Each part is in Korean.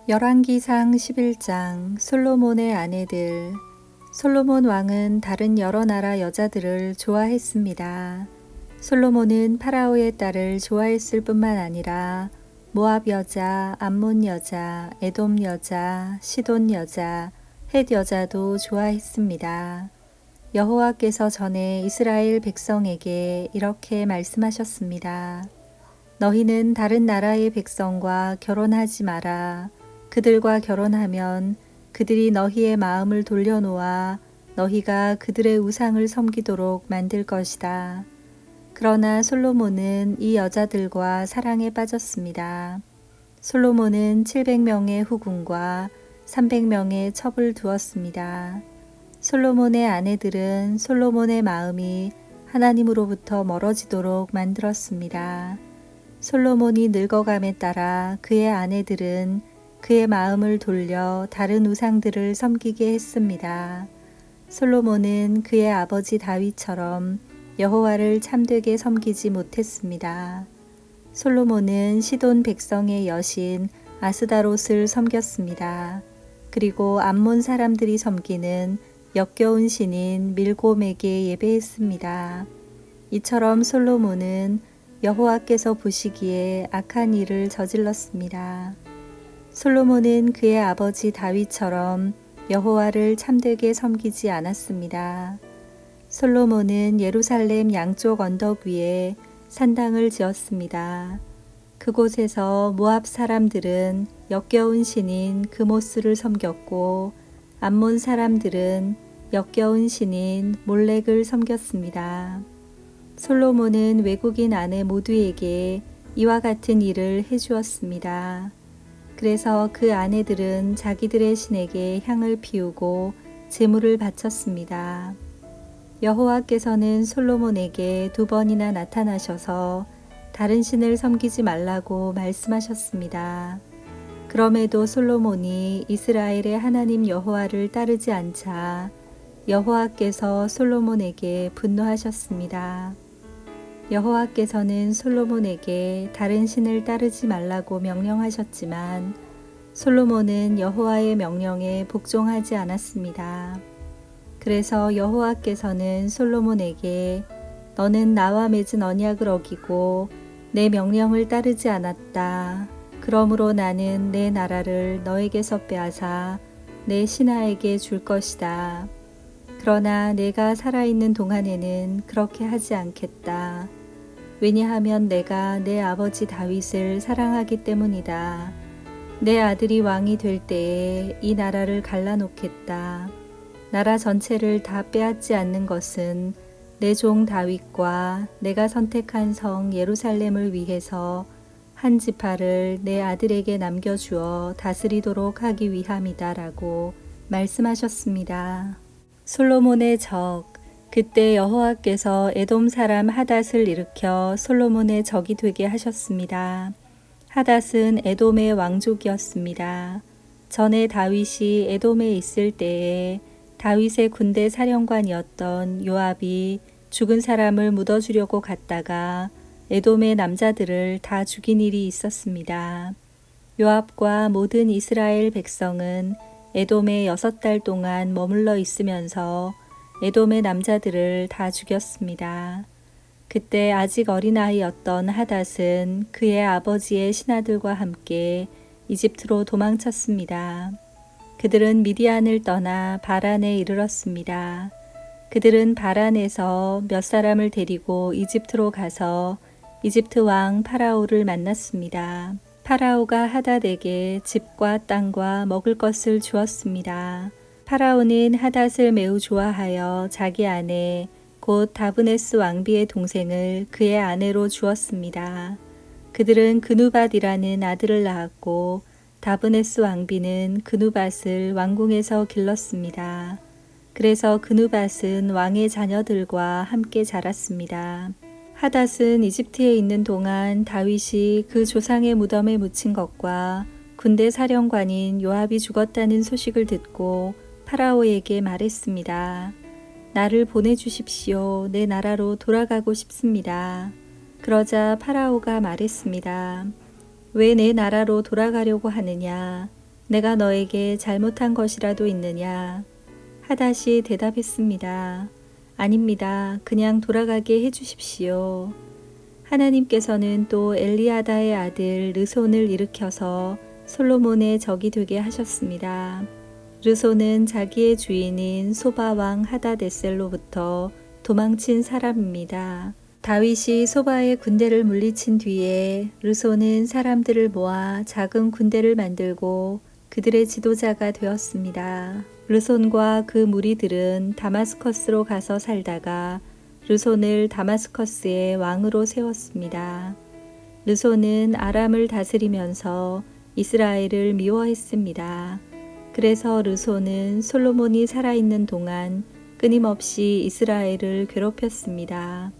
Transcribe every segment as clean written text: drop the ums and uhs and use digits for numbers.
열왕기상 11장 솔로몬의 아내들. 솔로몬 왕은 다른 여러 나라 여자들을 좋아했습니다. 솔로몬은 파라오의 딸을 좋아했을 뿐만 아니라 모압 여자, 암몬 여자, 에돔 여자, 시돈 여자, 헷 여자도 좋아했습니다. 여호와께서 전에 이스라엘 백성에게 이렇게 말씀하셨습니다. 너희는 다른 나라의 백성과 결혼하지 마라. 그들과 결혼하면 그들이 너희의 마음을 돌려놓아 너희가 그들의 우상을 섬기도록 만들 것이다. 그러나 솔로몬은 이 여자들과 사랑에 빠졌습니다. 솔로몬은 700명의 후궁과 300명의 첩을 두었습니다. 솔로몬의 아내들은 솔로몬의 마음이 하나님으로부터 멀어지도록 만들었습니다. 솔로몬이 늙어감에 따라 그의 아내들은 그의 마음을 돌려 다른 우상들을 섬기게 했습니다. 솔로몬은 그의 아버지 다윗처럼 여호와를 참되게 섬기지 못했습니다. 솔로몬은 시돈 백성의 여신 아스다롯을 섬겼습니다. 그리고 암몬 사람들이 섬기는 역겨운 신인 밀곰에게 예배했습니다. 이처럼 솔로몬은 여호와께서 보시기에 악한 일을 저질렀습니다. 솔로몬은 그의 아버지 다윗처럼 여호와를 참되게 섬기지 않았습니다. 솔로몬은 예루살렘 양쪽 언덕 위에 산당을 지었습니다. 그곳에서 모압 사람들은 역겨운 신인 그모스를 섬겼고 암몬 사람들은 역겨운 신인 몰렉을 섬겼습니다. 솔로몬은 외국인 아내 모두에게 이와 같은 일을 해주었습니다. 그래서 그 아내들은 자기들의 신에게 향을 피우고 제물을 바쳤습니다. 여호와께서는 솔로몬에게 2번이나 나타나셔서 다른 신을 섬기지 말라고 말씀하셨습니다. 그럼에도 솔로몬이 이스라엘의 하나님 여호와를 따르지 않자 여호와께서 솔로몬에게 분노하셨습니다. 여호와께서는 솔로몬에게 다른 신을 따르지 말라고 명령하셨지만 솔로몬은 여호와의 명령에 복종하지 않았습니다. 그래서 여호와께서는 솔로몬에게 너는 나와 맺은 언약을 어기고 내 명령을 따르지 않았다. 그러므로 나는 내 나라를 너에게서 빼앗아 내 신하에게 줄 것이다. 그러나 내가 살아있는 동안에는 그렇게 하지 않겠다. 왜냐하면 내가 내 아버지 다윗을 사랑하기 때문이다. 내 아들이 왕이 될 때에 이 나라를 갈라놓겠다. 나라 전체를 다 빼앗지 않는 것은 내 종 다윗과 내가 선택한 성 예루살렘을 위해서 한 지파를 내 아들에게 남겨주어 다스리도록 하기 위함이다라고 말씀하셨습니다. 솔로몬의 적. 그때 여호와께서 에돔 사람 하닷을 일으켜 솔로몬의 적이 되게 하셨습니다. 하닷은 에돔의 왕족이었습니다. 전에 다윗이 에돔에 있을 때에 다윗의 군대 사령관이었던 요압이 죽은 사람을 묻어주려고 갔다가 에돔의 남자들을 다 죽인 일이 있었습니다. 요압과 모든 이스라엘 백성은 에돔에 6달 동안 머물러 있으면서 에돔의 남자들을 다 죽였습니다. 그때 아직 어린아이였던 하닷은 그의 아버지의 신하들과 함께 이집트로 도망쳤습니다. 그들은 미디안을 떠나 바란에 이르렀습니다. 그들은 바란에서 몇 사람을 데리고 이집트로 가서 이집트 왕 파라오를 만났습니다. 파라오가 하닷에게 집과 땅과 먹을 것을 주었습니다. 파라오는 하닷을 매우 좋아하여 자기 아내 곧 다브네스 왕비의 동생을 그의 아내로 주었습니다. 그들은 그누밧이라는 아들을 낳았고 다브네스 왕비는 그누밧을 왕궁에서 길렀습니다. 그래서 그누밧은 왕의 자녀들과 함께 자랐습니다. 하닷은 이집트에 있는 동안 다윗이 그 조상의 무덤에 묻힌 것과 군대 사령관인 요압이 죽었다는 소식을 듣고 파라오에게 말했습니다. 나를 보내주십시오. 내 나라로 돌아가고 싶습니다. 그러자 파라오가 말했습니다. 왜 내 나라로 돌아가려고 하느냐? 내가 너에게 잘못한 것이라도 있느냐? 하닷이 대답했습니다. 아닙니다. 그냥 돌아가게 해주십시오. 하나님께서는 또 엘리아다의 아들 르손을 일으켜서 솔로몬의 적이 되게 하셨습니다. 르손은 자기의 주인인 소바 왕 하닷에셀로부터 도망친 사람입니다. 다윗이 소바의 군대를 물리친 뒤에 르손은 사람들을 모아 작은 군대를 만들고 그들의 지도자가 되었습니다. 르손과 그 무리들은 다마스커스로 가서 살다가 르손을 다마스커스의 왕으로 세웠습니다. 르손은 아람을 다스리면서 이스라엘을 미워했습니다. 그래서 르손은 솔로몬이 살아있는 동안 끊임없이 이스라엘을 괴롭혔습니다.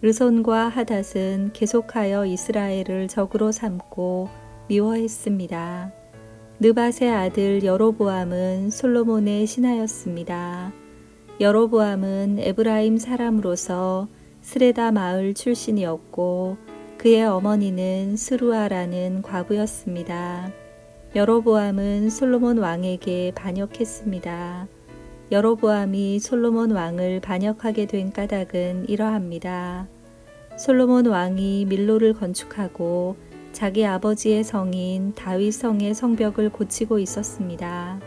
르손과 하닷은 계속하여 이스라엘을 적으로 삼고 미워했습니다. 느밧의 아들 여로보암은 솔로몬의 신하였습니다. 여로보암은 에브라임 사람으로서 스레다 마을 출신이었고 그의 어머니는 스루아라는 과부였습니다. 여로보암은 솔로몬 왕에게 반역했습니다. 여로보암이 솔로몬 왕을 반역하게 된 까닭은 이러합니다. 솔로몬 왕이 밀로를 건축하고 자기 아버지의 성인 다윗 성의 성벽을 고치고 있었습니다.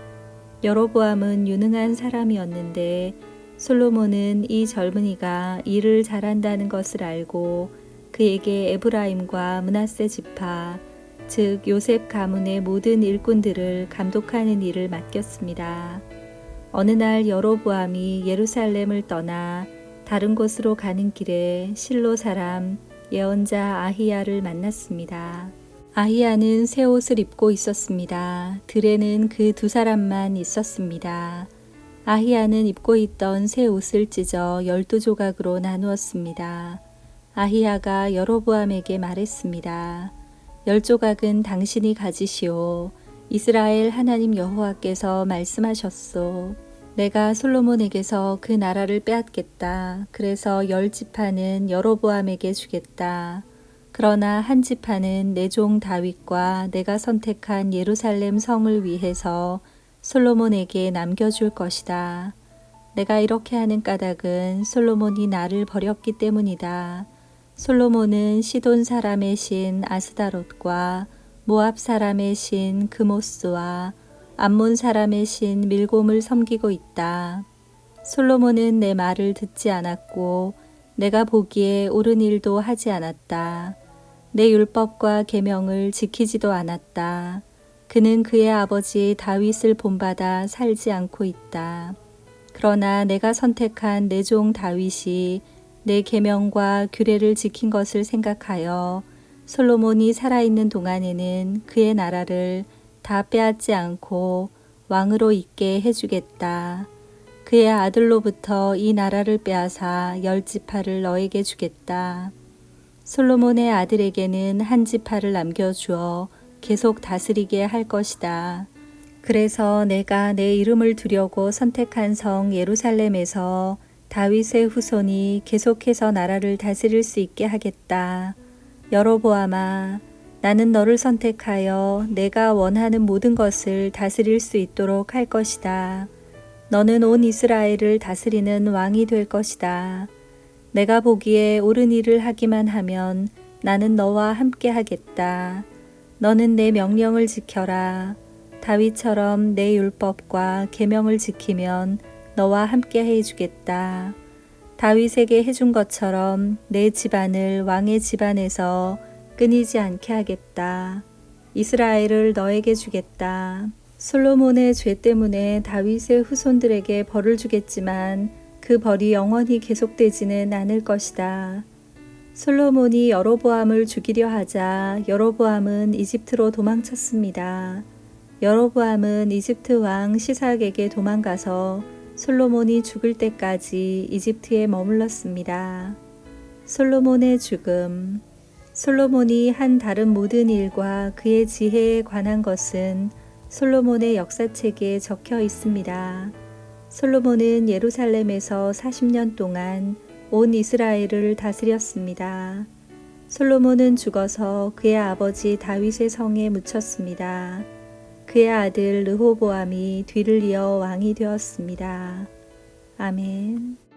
여로보암은 유능한 사람이었는데 솔로몬은 이 젊은이가 일을 잘한다는 것을 알고 그에게 에브라임과 므낫세 지파, 즉 요셉 가문의 모든 일꾼들을 감독하는 일을 맡겼습니다. 어느 날 여로보암이 예루살렘을 떠나 다른 곳으로 가는 길에 실로 사람 예언자 아히야를 만났습니다. 아히야는 새 옷을 입고 있었습니다. 들에는 그 두 사람만 있었습니다. 아히야는 입고 있던 새 옷을 찢어 12조각으로 나누었습니다. 아히야가 여로보암에게 말했습니다. 10조각은 당신이 가지시오. 이스라엘 하나님 여호와께서 말씀하셨소. 내가 솔로몬에게서 그 나라를 빼앗겠다. 그래서 10지파는 여로보암에게 주겠다. 그러나 한 지파는 내 종 다윗과 내가 선택한 예루살렘 성을 위해서 솔로몬에게 남겨줄 것이다. 내가 이렇게 하는 까닭은 솔로몬이 나를 버렸기 때문이다. 솔로몬은 시돈 사람의 신 아스다롯과 모압 사람의 신 그모스와 암몬 사람의 신 밀곰을 섬기고 있다. 솔로몬은 내 말을 듣지 않았고 내가 보기에 옳은 일도 하지 않았다. 내 율법과 계명을 지키지도 않았다. 그는 그의 아버지 다윗을 본받아 살지 않고 있다. 그러나 내가 선택한 내 종 다윗이 내 계명과 규례를 지킨 것을 생각하여 솔로몬이 살아있는 동안에는 그의 나라를 다 빼앗지 않고 왕으로 있게 해주겠다. 그의 아들로부터 이 나라를 빼앗아 10지파를 너에게 주겠다. 솔로몬의 아들에게는 한 지파를 남겨주어 계속 다스리게 할 것이다. 그래서 내가 내 이름을 두려고 선택한 성 예루살렘에서 다윗의 후손이 계속해서 나라를 다스릴 수 있게 하겠다. 여로보암아, 나는 너를 선택하여 내가 원하는 모든 것을 다스릴 수 있도록 할 것이다. 너는 온 이스라엘을 다스리는 왕이 될 것이다. 내가 보기에 옳은 일을 하기만 하면 나는 너와 함께 하겠다. 너는 내 명령을 지켜라. 다윗처럼 내 율법과 계명을 지키면 너와 함께 해주겠다. 다윗에게 해준 것처럼 내 집안을 왕의 집안에서 끊이지 않게 하겠다. 이스라엘을 너에게 주겠다. 솔로몬의 죄 때문에 다윗의 후손들에게 벌을 주겠지만 그 벌이 영원히 계속되지는 않을 것이다. 솔로몬이 여로보암을 죽이려 하자 여로보암은 이집트로 도망쳤습니다. 여로보암은 이집트 왕 시삭에게 도망가서 솔로몬이 죽을 때까지 이집트에 머물렀습니다. 솔로몬의 죽음. 솔로몬이 한 다른 모든 일과 그의 지혜에 관한 것은 솔로몬의 역사책에 적혀 있습니다. 솔로몬은 예루살렘에서 40년 동안 온 이스라엘을 다스렸습니다. 솔로몬은 죽어서 그의 아버지 다윗의 성에 묻혔습니다. 그의 아들 르호보암이 뒤를 이어 왕이 되었습니다. 아멘.